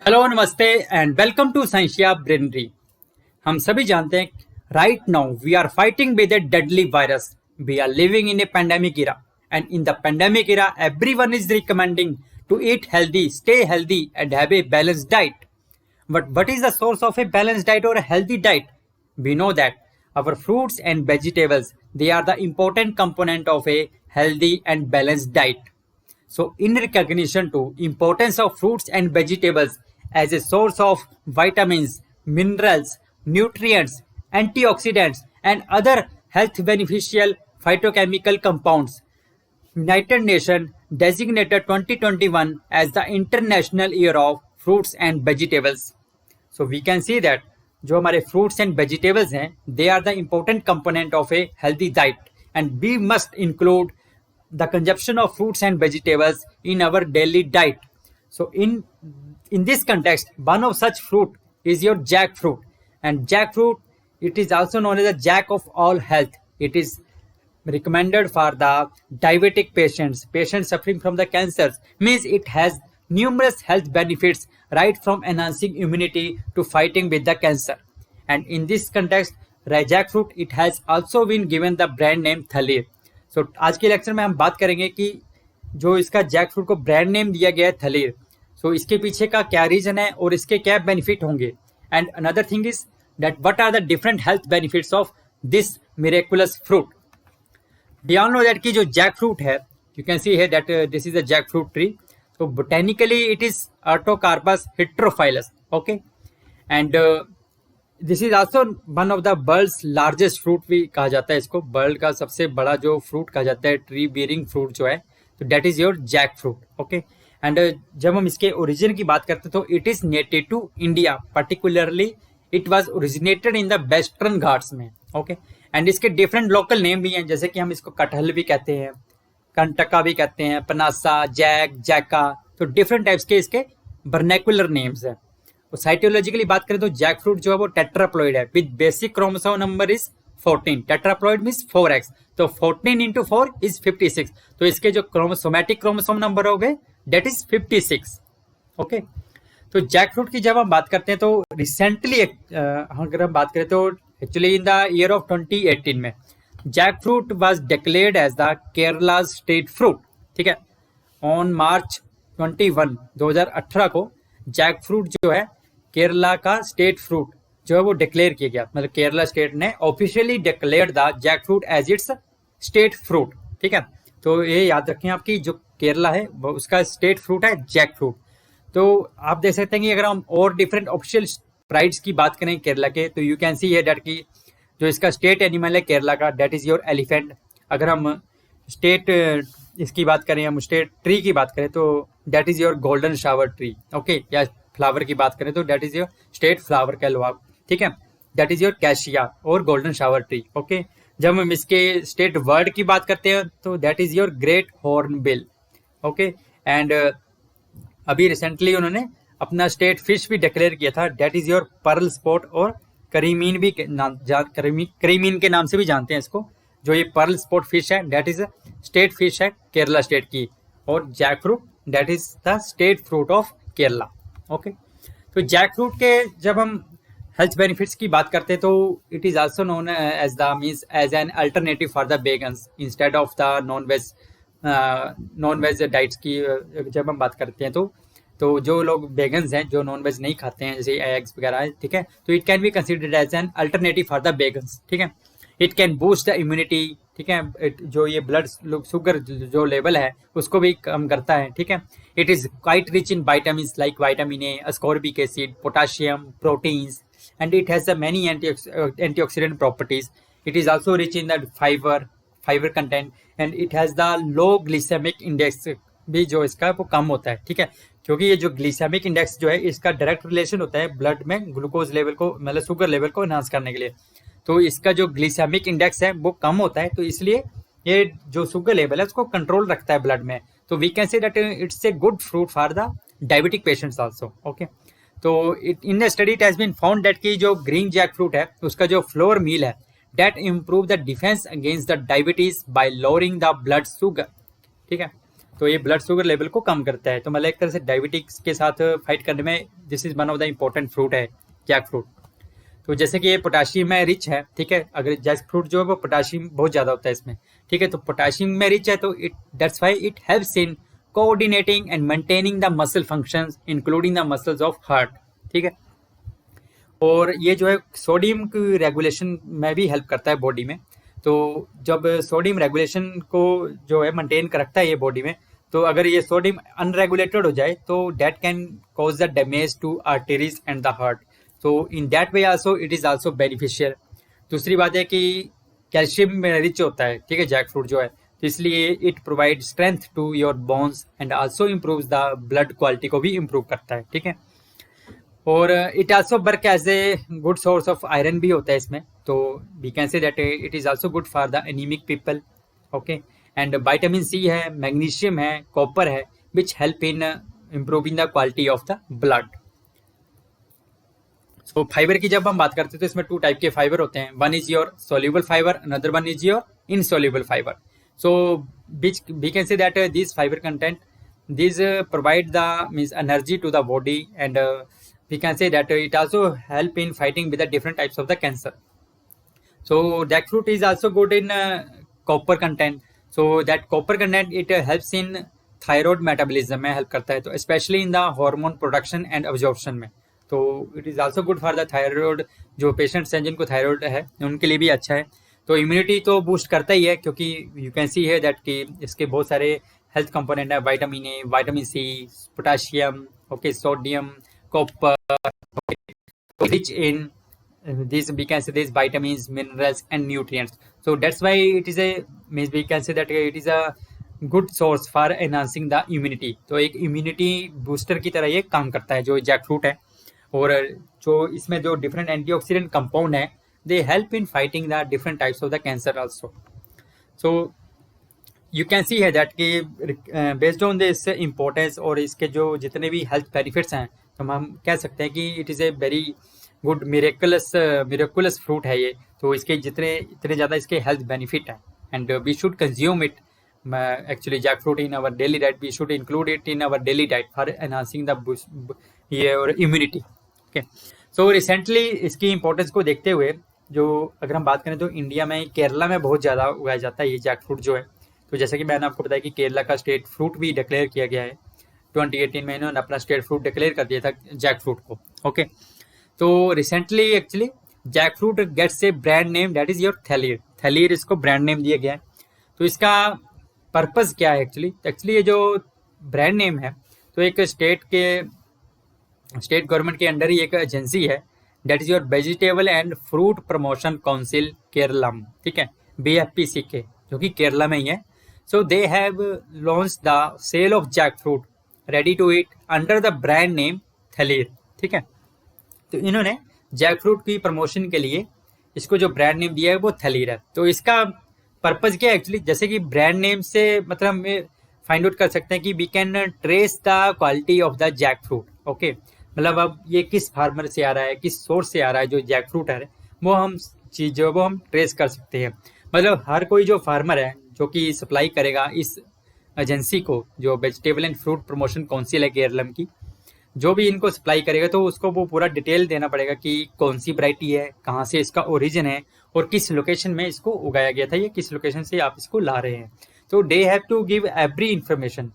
Hello नमस्ते and welcome to Sciencia Brainery. हम सभी जानते हैं right now we are fighting with a deadly virus. We are living in a pandemic era and in the pandemic era everyone is recommending to eat healthy, stay healthy and have a balanced diet. But what is the source of a balanced diet or a healthy diet? We know that our fruits and vegetables, they are the important component of a healthy and balanced diet. So in recognition to importance of fruits and vegetables as a source of vitamins, minerals, nutrients, antioxidants and other health beneficial phytochemical compounds, United Nations designated 2021 as the International Year of Fruits and Vegetables. So we can see that जो हमारे fruits and vegetables हैं, they are the important component of a healthy diet and we must include the consumption of fruits and vegetables in our daily diet. So in this context, one of such fruit is your jackfruit, and jackfruit, it is also known as the jack of all health. It is recommended for the diabetic patients suffering from the cancers, means it has numerous health benefits right from enhancing immunity to fighting with the cancer. And in this context, jackfruit, it has also been given the brand name Thalir. So आज के lecture में हम बात करेंगे कि जो इसका jackfruit को ब्रांड नेम दिया गया है थलीर, सो इसके पीछे का क्या रीजन है और इसके क्या बेनिफिट होंगे। And another thing is that what are the different health benefits of this miraculous fruit. We all know that कि जो जैकफ्रूट है, you can see here that this is a jackfruit tree. So botanically it is Artocarpus heterophyllus, okay, and this is also one of the world's largest fruit भी कहा जाता है इसको। World का सबसे बड़ा जो फ्रूट कहा जाता है, ट्री बियरिंग फ्रूट जो है, तो that is your jack fruit, okay. And जब हम इसके ओरिजिन की बात करते हैं तो it is native to India, particularly it was originated in the western Ghats में, ओके। एंड इसके डिफरेंट लोकल नेम भी हैं, जैसे कि हम इसको कटहल भी कहते हैं, कंटका भी कहते हैं, पनासा, जैक, जैका, तो डिफरेंट टाइप्स के इसके वर्नैकुलर नेम्स हैं। और साइटोलॉजिकली बात करें तो जैक फ्रूट जो है वो टेट्राप्लॉइड है with basic chromosome number is 14। Tetraploid means 4x, तो 14 इंटू 4 इज 56। तो इसके जो सोमैटिक क्रोमोसोम नंबर हो गए दैट इज 56, ओके। तो जैक फ्रूट की जब हम बात करते हैं तो रिसेंटली अगर हम बात करें तो actually in the year of 2018 में jackfruit was declared as the Kerala state fruit, ठीक है। ऑन मार्च 21, 2018 को जैकफ्रूट जो है केरला का स्टेट फ्रूट जो है वो डिक्लेयर किया गया। मतलब केरला स्टेट ने officially declared the jackfruit as its state fruit, ठीक है। तो ये याद रखें आपकी जो केरला है वो उसका स्टेट फ्रूट है जैकफ्रूट। तो आप देख सकते हैं कि अगर हम और डिफरेंट ऑफिशियल प्राइड्स की बात करें केरला के, तो you can see here that की जो इसका स्टेट एनिमल है केरला का दैट इज योर एलिफेंट। अगर हम स्टेट इसकी बात करें, हम स्टेट ट्री की बात करें तो that is your golden shower tree, okay. या फ्लावर की बात करें तो that is your state flower कैलवाब, ठीक है। दैट इज योर कैशिया और गोल्डन शावर ट्री, ओके। जब हम इसके स्टेट वर्ड की बात करते हैं तो that is your great horn bill, okay. And अभी रिसेंटली उन्होंने अपना स्टेट फिश भी डिक्लेयर किया था, that is your pearl spot और करीमीन भी करीमीन के नाम से भी जानते हैं इसको। जो ये पर्ल स्पॉट फिश है दैट इज स्टेट फिश है केरला स्टेट की, और jackfruit that is the state fruit of Kerala, okay. तो जैकफ्रूट के जब हम हेल्थ बेनिफिट्स की बात करते हैं तो it is also known as the means as an alternative for the vegans instead of the non veg diets की जब हम बात करते हैं तो जो लोग वेगन्स हैं, जो नॉन वेज नहीं खाते हैं, जैसे एग्स वगैरह है, ठीक है, तो it can be considered as an alternative for the vegans, ठीक है। It can boost the immunity, ठीक है। जो ये ब्लड शुगर जो लेवल है उसको भी कम करता है, ठीक है। It is quite rich in vitamin like vitamin A, ascorbic acid, potassium, proteins, and it has many antioxidant properties. It is also rich in the fibre content and it has the low glycemic index भी जो इसका वो कम होता है, ठीक है। क्योंकि ये जो ग्लिसेमिक इंडेक्स जो है इसका डायरेक्ट रिलेशन होता है ब्लड में ग्लूकोज लेवल को, मतलब शुगर लेवल को एनहांस करने के लिए। तो इसका जो ग्लिसेमिक इंडेक्स है वो कम होता है, तो इसलिए ये जो शुगर लेवल है उसको कंट्रोल रखता है ब्लड में। तो we can say that it's a good fruit for the diabetic patients also, okay. तो in the study it has been found that की जो ग्रीन जैक फ्रूट है उसका जो फ्लोर मील है that improve the defence against the diabetes bye lowering the blood sugar, ठीक है। तो ये ब्लड शुगर लेवल को कम करता है। तो मतलब एक तरह से डायबिटिक्स के साथ फाइट करने में this is one of the important fruit है जैक फ्रूट। तो जैसे कि ये पोटाशियम में रिच है, ठीक है, अगर जैक फ्रूट जो है वो पोटाशियम बहुत ज़्यादा होता है इसमें, ठीक है, तो पोटाशियम में रिच है, तो it that's why it helps in coordinating and maintaining the muscle functions including the muscles of heart, ठीक है। और ये जो है सोडियम की रेगुलेशन में भी हेल्प करता है बॉडी में। तो जब सोडियम रेगुलेशन को जो है मेंटेन कर रखता है ये बॉडी में, तो अगर ये सोडियम अनरेगुलेटेड हो जाए तो that can cause the damage to arteries and the heart. तो in that way also it is also beneficial. दूसरी बात है कि कैल्शियम में रिच होता है, ठीक है, जैक फ्रूट जो है, तो इसलिए it provide strength to your bones and also improves the blood quality को भी इम्प्रूव करता है, ठीक है। और it also work as a good source of iron भी होता है इसमें, तो we can say that it is also good for the anaemic people, okay. And vitamin C है, मैग्नीशियम है, कॉपर है, which help in improving the quality of the blood. So fibre की जब हम बात करते हैं तो इसमें टू टाइप के फाइबर होते हैं, one is your soluble fibre, another one is your insoluble fibre. So which we can say that these fiber content, these provide the means energy to the body, and we can say that it also help in fighting with the different types of the cancer. So jackfruit is also good in copper content, so that copper content it helps in thyroid metabolism में help करता है, तो especially in the hormone production and absorption में, तो it is also good for the thyroid, जो patients हैं जिनको thyroid है उनके लिए भी अच्छा है। तो इम्यूनिटी तो बूस्ट करता ही है, क्योंकि यू कैन सी है दैट कि इसके बहुत सारे हेल्थ कंपोनेंट है, vitamin A, vitamin C, potassium, okay, sodium, copper, rich in this we can say this vitamins, minerals and nutrients. So that's why it is a means we can say that it is a good source for enhancing the immunity. तो एक immunity booster की तरह ये काम करता है जो Jack fruit है। और जो इसमें जो डिफरेंट एंटीऑक्सीडेंट कंपाउंड है, they help in fighting the different types of the cancer also. So you can see है that कि based on this importance और इसके जो जितने भी हेल्थ बेनिफिट्स हैं, तो हम कह सकते हैं कि it is a very good miraculous fruit है ये। तो इसके इतने ज़्यादा इसके हेल्थ बेनिफिट हैं, and we should consume it actually Jack fruit in our daily diet, we should include it in our daily diet for enhancing the ये और इम्यूनिटी, ओके। सो रिसेंटली इसकी इंपॉर्टेंस को देखते हुए, जो अगर हम बात करें तो इंडिया में केरला में बहुत ज़्यादा उगाया जाता है ये जैक फ्रूट जो है। तो जैसे कि मैंने आपको बताया कि केरला का स्टेट फ्रूट भी डिक्लेयर किया गया है, 2018 में इन्होंने अपना स्टेट फ्रूट डिक्लेयर कर दिया था जैक फ्रूट को, ओके। तो recently actually Jack fruit gets a brand name, that is your Thalir इसको ब्रांड नेम दिया गया है। तो इसका पर्पज़ क्या है एक्चुअली ये जो ब्रांड नेम है, तो एक स्टेट गवर्नमेंट के अंडर ही एक एजेंसी है, that is your vegetable and fruit promotion council Keralam, ठीक है, BFPCK, जो कि केरला में ही है। So they have launch the sale of jackfruit ready to eat under the brand name Thalir, ठीक है। तो इन्होंने जैक फ्रूट की प्रमोशन के लिए इसको जो ब्रांड नेम दिया है वो थलीर है। तो इसका पर्पज़ क्या है एक्चुअली, जैसे कि ब्रांड नेम से मतलब हम फाइंड आउट कर सकते हैं कि we can trace the quality of the jack fruit, okay. मतलब अब ये किस फार्मर से आ रहा है, किस सोर्स से आ रहा है जो जैक फ्रूट है, वो हम ट्रेस कर सकते हैं। मतलब हर कोई जो फार्मर है जो कि सप्लाई करेगा इस एजेंसी को, जो vegetable and fruit promotion council है केरलम की, जो भी इनको सप्लाई करेगा तो उसको वो पूरा डिटेल देना पड़ेगा कि कौन सी वैरायटी है, कहाँ से इसका ओरिजिन है और किस लोकेशन में इसको उगाया गया था, ये किस लोकेशन से आप इसको ला रहे हैं। तो they have to give every information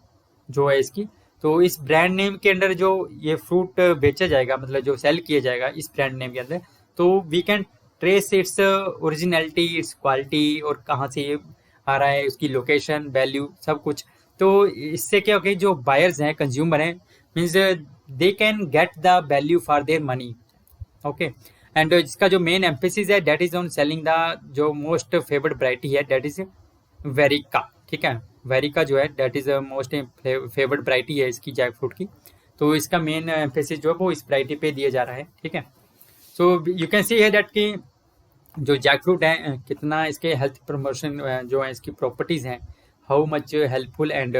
जो है इसकी। तो इस ब्रांड नेम के अंडर जो ये फ्रूट बेचा जाएगा, मतलब जो सेल किया जाएगा इस ब्रांड नेम के अंदर, तो we can trace its originality, its quality और कहाँ से ये आ रहा है, उसकी लोकेशन, वैल्यू, सब कुछ। तो इससे क्या होगा, जो बायर्स हैं, कंज्यूमर हैं, means they can get the value for their money, okay. And इसका जो मेन एम्फेसिस है that is on selling the जो मोस्ट फेवर्ड वैरायटी है दैट इज वेरिका, ठीक है। वेरिका जो है that is most favoured variety है इसकी जैक फ्रूट की। तो इसका मेन एम्फेसिस जो है वो इस वैरायटी पे दिया जा रहा है, ठीक है। सो यू कैन सी है दैट कि जो जैक फ्रूट है कितना इसके हेल्थ प्रमोशन जो है इसकी प्रॉपर्टीज़ हैं, हाउ मच हेल्पफुल, एंड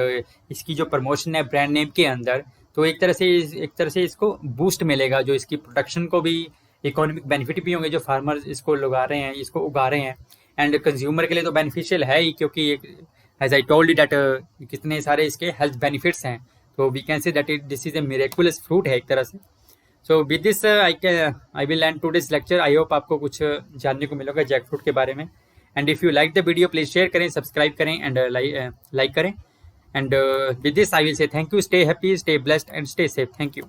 इसकी जो प्रमोशन है ब्रांड नेम के अंदर, तो एक तरह से इसको बूस्ट मिलेगा, जो इसकी प्रोडक्शन को भी इकोनॉमिक बेनिफिट भी होंगे, जो फार्मर्स इसको लगा रहे हैं, इसको उगा रहे हैं, एंड कंज्यूमर के लिए तो बेनिफिशियल है ही, क्योंकि एज आई टोल्ड दैट कितने सारे इसके हेल्थ बेनिफिट्स हैं, तो we can say that this is a miraculous fruit है एक तरह से। So with this I will end today's lecture. I hope आपको कुछ जानने को मिलेगा जैक फ्रूट के बारे में। And if you like the video please share करें, सब्सक्राइब करें एंड लाइक करें। And with this I will say thank you, stay happy, stay blessed and stay safe. Thank you.